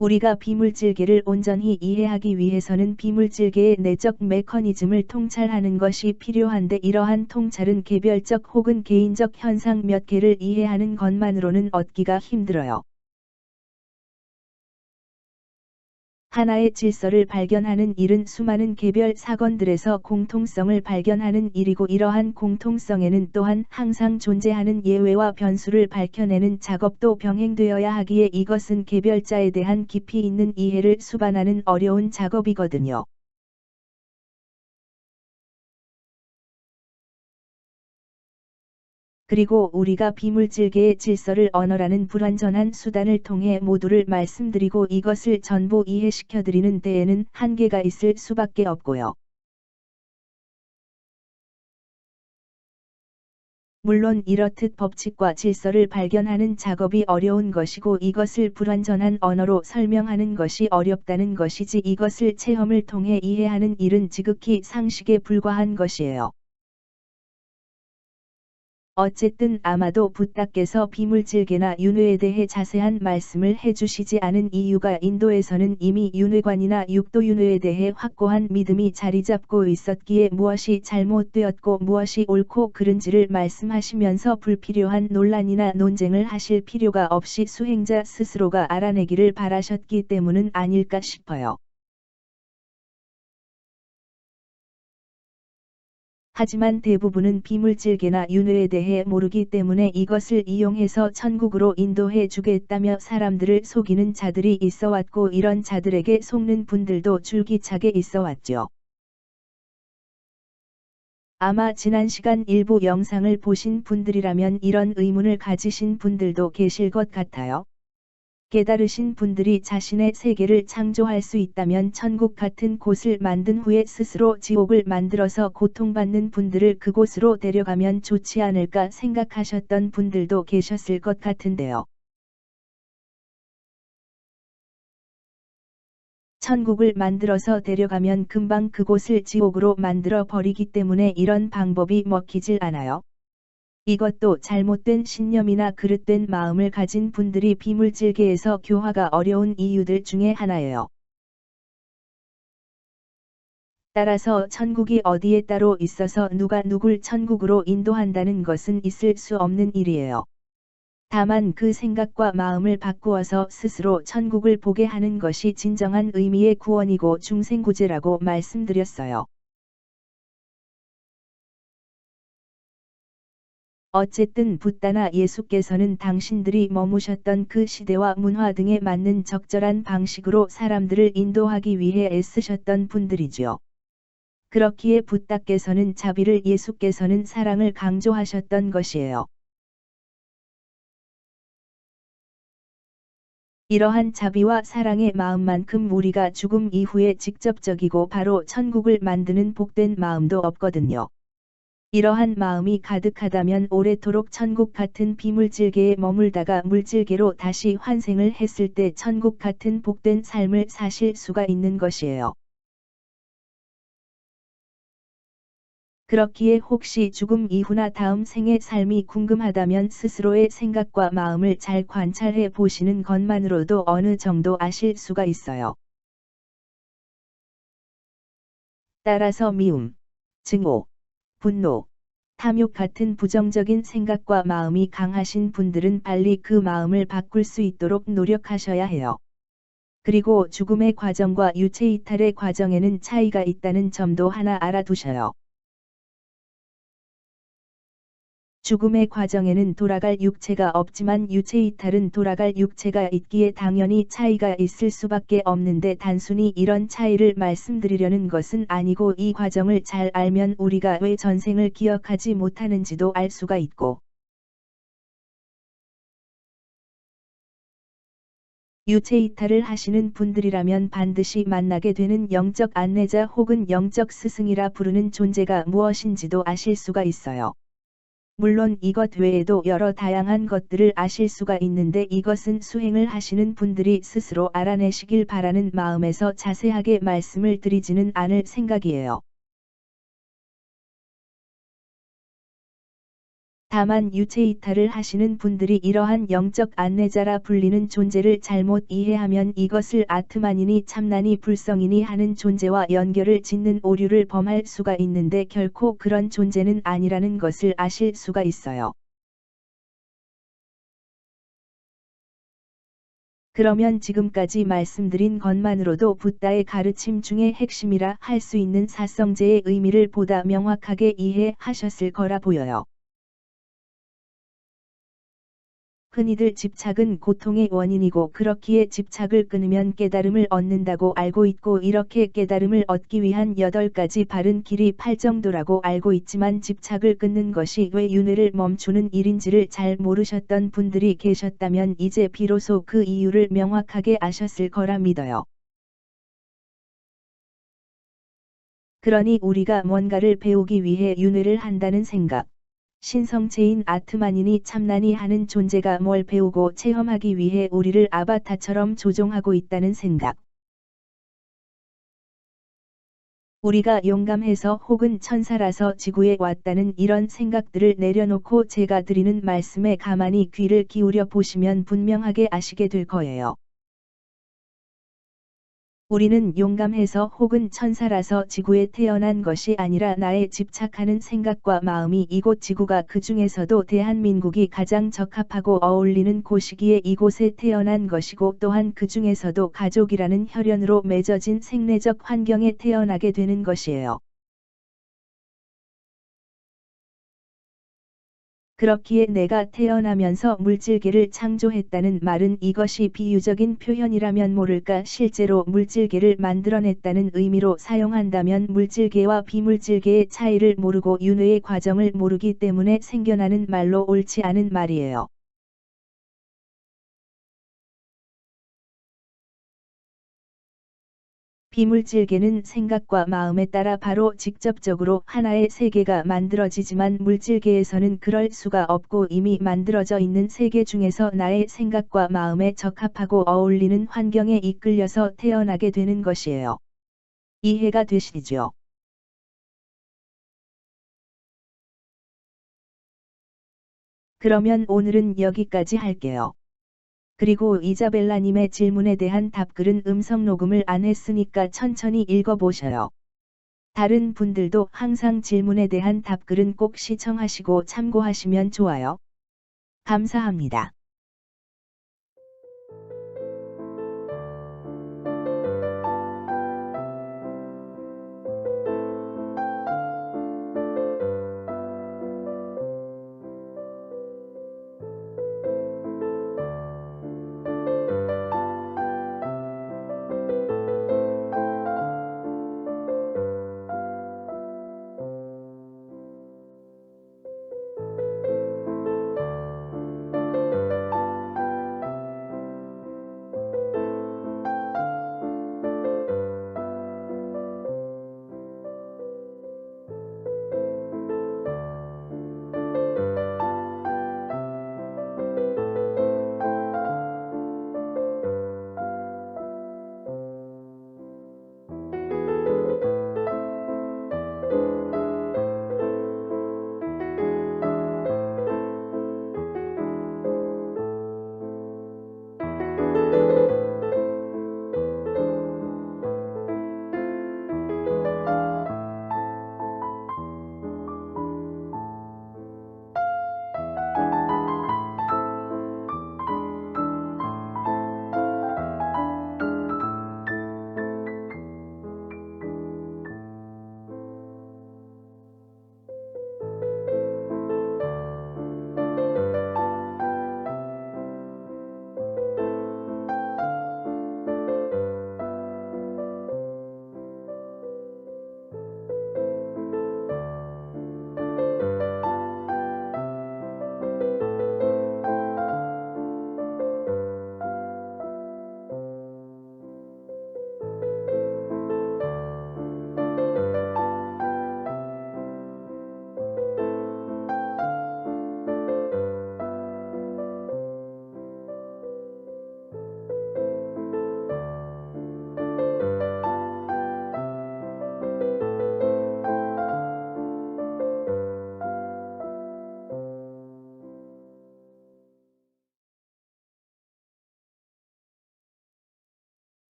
우리가 비물질계를 온전히 이해하기 위해서는 비물질계의 내적 메커니즘을 통찰하는 것이 필요한데 이러한 통찰은 개별적 혹은 개인적 현상 몇 개를 이해하는 것만으로는 얻기가 힘들어요. 하나의 질서를 발견하는 일은 수많은 개별 사건들에서 공통성을 발견하는 일이고 이러한 공통성에는 또한 항상 존재하는 예외와 변수를 밝혀내는 작업도 병행되어야 하기에 이것은 개별자에 대한 깊이 있는 이해를 수반하는 어려운 작업이거든요. 그리고 우리가 비물질계의 질서를 언어라는 불완전한 수단을 통해 모두를 말씀드리고 이것을 전부 이해시켜드리는 데에는 한계가 있을 수밖에 없고요. 물론 이렇듯 법칙과 질서를 발견하는 작업이 어려운 것이고 이것을 불완전한 언어로 설명하는 것이 어렵다는 것이지 이것을 체험을 통해 이해하는 일은 지극히 상식에 불과한 것이에요. 어쨌든 아마도 붓다께서 비물질계나 윤회에 대해 자세한 말씀을 해주시지 않은 이유가 인도에서는 이미 윤회관이나 육도윤회에 대해 확고한 믿음이 자리잡고 있었기에 무엇이 잘못되었고 무엇이 옳고 그른지를 말씀하시면서 불필요한 논란이나 논쟁을 하실 필요가 없이 수행자 스스로가 알아내기를 바라셨기 때문은 아닐까 싶어요. 하지만 대부분은 비물질계나 윤회에 대해 모르기 때문에 이것을 이용해서 천국으로 인도해 주겠다며 사람들을 속이는 자들이 있어왔고 이런 자들에게 속는 분들도 줄기차게 있어왔죠. 아마 지난 시간 일부 영상을 보신 분들이라면 이런 의문을 가지신 분들도 계실 것 같아요. 깨달으신 분들이 자신의 세계를 창조할 수 있다면 천국 같은 곳을 만든 후에 스스로 지옥을 만들어서 고통받는 분들을 그곳으로 데려가면 좋지 않을까 생각하셨던 분들도 계셨을 것 같은데요. 천국을 만들어서 데려가면 금방 그곳을 지옥으로 만들어 버리기 때문에 이런 방법이 먹히질 않아요. 이것도 잘못된 신념이나 그릇된 마음을 가진 분들이 비물질계에서 교화가 어려운 이유들 중에 하나예요. 따라서 천국이 어디에 따로 있어서 누가 누굴 천국으로 인도한다는 것은 있을 수 없는 일이에요. 다만 그 생각과 마음을 바꾸어서 스스로 천국을 보게 하는 것이 진정한 의미의 구원이고 중생구제라고 말씀드렸어요. 어쨌든 붓다나 예수께서는 당신들이 머무셨던 그 시대와 문화 등에 맞는 적절한 방식으로 사람들을 인도하기 위해 애쓰셨던 분들이지요. 그렇기에 붓다께서는 자비를 예수께서는 사랑을 강조하셨던 것이에요. 이러한 자비와 사랑의 마음만큼 우리가 죽음 이후에 직접적이고 바로 천국을 만드는 복된 마음도 없거든요. 이러한 마음이 가득하다면 오래도록 천국 같은 비물질계에 머물다가 물질계로 다시 환생을 했을 때 천국 같은 복된 삶을 사실 수가 있는 것이에요. 그렇기에 혹시 죽음 이후나 다음 생의 삶이 궁금하다면 스스로의 생각과 마음을 잘 관찰해 보시는 것만으로도 어느 정도 아실 수가 있어요. 따라서 미움, 증오, 분노, 탐욕 같은 부정적인 생각과 마음이 강하신 분들은 빨리 그 마음을 바꿀 수 있도록 노력하셔야 해요. 그리고 죽음의 과정과 유체 이탈의 과정에는 차이가 있다는 점도 하나 알아두셔요. 죽음의 과정에는 돌아갈 육체가 없지만 유체 이탈은 돌아갈 육체가 있기에 당연히 차이가 있을 수밖에 없는데 단순히 이런 차이를 말씀드리려는 것은 아니고 이 과정을 잘 알면 우리가 왜 전생을 기억하지 못하는지도 알 수가 있고 유체 이탈을 하시는 분들이라면 반드시 만나게 되는 영적 안내자 혹은 영적 스승이라 부르는 존재가 무엇인지도 아실 수가 있어요. 물론 이것 외에도 여러 다양한 것들을 아실 수가 있는데 이것은 수행을 하시는 분들이 스스로 알아내시길 바라는 마음에서 자세하게 말씀을 드리지는 않을 생각이에요. 다만 유체이탈을 하시는 분들이 이러한 영적 안내자라 불리는 존재를 잘못 이해하면 이것을 아트만이니 참나니 불성이니 하는 존재와 연결을 짓는 오류를 범할 수가 있는데 결코 그런 존재는 아니라는 것을 아실 수가 있어요. 그러면 지금까지 말씀드린 것만으로도 붓다의 가르침 중의 핵심이라 할 수 있는 사성제의 의미를 보다 명확하게 이해하셨을 거라 보여요. 흔히들 집착은 고통의 원인이고 그렇기에 집착을 끊으면 깨달음을 얻는다고 알고 있고 이렇게 깨달음을 얻기 위한 8가지 바른 길이 팔정도라고 알고 있지만 집착을 끊는 것이 왜 윤회를 멈추는 일인지를 잘 모르셨던 분들이 계셨다면 이제 비로소 그 이유를 명확하게 아셨을 거라 믿어요. 그러니 우리가 뭔가를 배우기 위해 윤회를 한다는 생각. 신성체인 아트만이니 참나니 하는 존재가 뭘 배우고 체험하기 위해 우리를 아바타처럼 조종하고 있다는 생각. 우리가 용감해서 혹은 천사라서 지구에 왔다는 이런 생각들을 내려놓고 제가 드리는 말씀에 가만히 귀를 기울여 보시면 분명하게 아시게 될 거예요. 우리는 용감해서 혹은 천사라서 지구에 태어난 것이 아니라 나의 집착하는 생각과 마음이 이곳 지구가 그 중에서도 대한민국이 가장 적합하고 어울리는 곳이기에 이곳에 태어난 것이고 또한 그 중에서도 가족이라는 혈연으로 맺어진 생내적 환경에 태어나게 되는 것이에요. 그렇기에 내가 태어나면서 물질계를 창조했다는 말은 이것이 비유적인 표현이라면 모를까 실제로 물질계를 만들어냈다는 의미로 사용한다면 물질계와 비물질계의 차이를 모르고 윤회의 과정을 모르기 때문에 생겨나는 말로 옳지 않은 말이에요. 비물질계는 생각과 마음에 따라 바로 직접적으로 하나의 세계가 만들어지지만 물질계에서는 그럴 수가 없고 이미 만들어져 있는 세계 중에서 나의 생각과 마음에 적합하고 어울리는 환경에 이끌려서 태어나게 되는 것이에요. 이해가 되시죠? 그러면 오늘은 여기까지 할게요. 그리고 이자벨라님의 질문에 대한 답글은 음성 녹음을 안 했으니까 천천히 읽어보셔요. 다른 분들도 항상 질문에 대한 답글은 꼭 시청하시고 참고하시면 좋아요. 감사합니다.